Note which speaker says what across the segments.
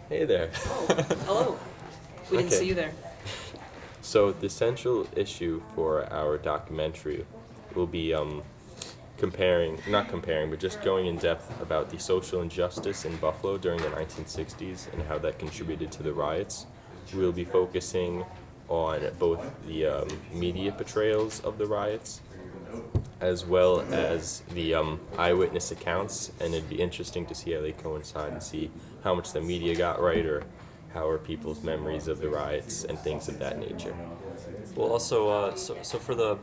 Speaker 1: Hey there.
Speaker 2: Oh, hello. We didn't
Speaker 1: Okay.
Speaker 2: see you there.
Speaker 1: So the central issue for our documentary will be not comparing, but just going in depth about the social injustice in Buffalo during the 1960s and how that contributed to the riots. We'll be focusing on both the media portrayals of the riots as well as the eyewitness accounts, and it'd be interesting to see how they coincide and see how much the media got right or how are people's memories of the riots and things of that nature.
Speaker 3: We'll also, so for the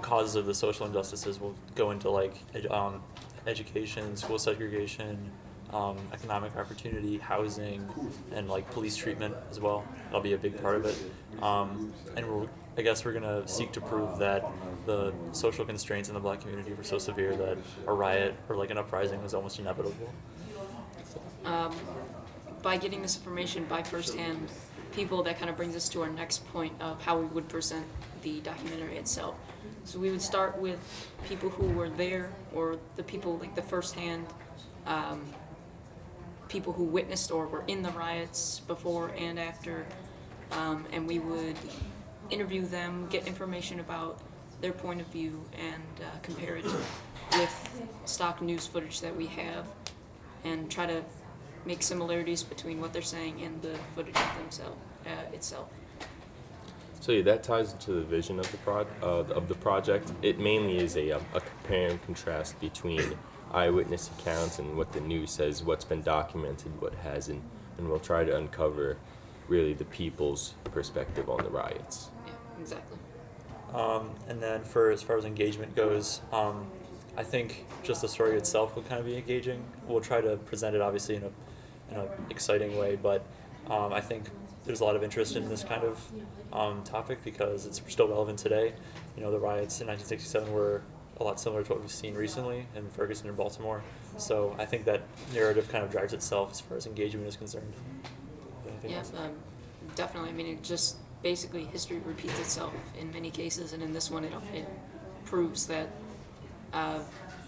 Speaker 3: causes of the social injustices, we'll go into like education, school segregation, economic opportunity, housing, and like police treatment as well. That'll be a big part of it. I guess we're gonna seek to prove that the social constraints in the black community were so severe that a riot or like an uprising was almost inevitable.
Speaker 2: By getting this information by firsthand people, that kind of brings us to our next point of how we would present the documentary itself. So we would start with people who were there, or the people like the firsthand people who witnessed or were in the riots before and after, and we would interview them, get information about their point of view, and compare it with stock news footage that we have, and try to make similarities between what they're saying and the footage of themselves itself.
Speaker 1: So yeah, that ties into the vision of the project. It mainly is a compare and contrast between eyewitness accounts and what the news says, what's been documented, what hasn't, and we'll try to uncover really the people's perspective on the riots.
Speaker 2: Yeah, exactly.
Speaker 3: And then as far as engagement goes, I think just the story itself will kind of be engaging. We'll try to present it obviously in a exciting way, but I think there's a lot of interest in this kind of topic because it's still relevant today. You know, the riots in 1967 were a lot similar to what we've seen recently in Ferguson and Baltimore. So I think that narrative kind of drives itself as far as engagement is concerned. Anything
Speaker 2: Yeah,
Speaker 3: else?
Speaker 2: definitely. I mean, it just basically history repeats itself in many cases, and in this one, it proves that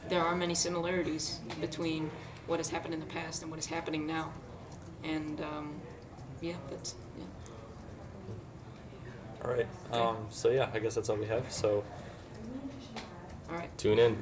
Speaker 2: there are many similarities between what has happened in the past and what is happening now. And yeah.
Speaker 3: All right. So yeah, I guess that's all we have. So
Speaker 2: All right.
Speaker 1: Tune in.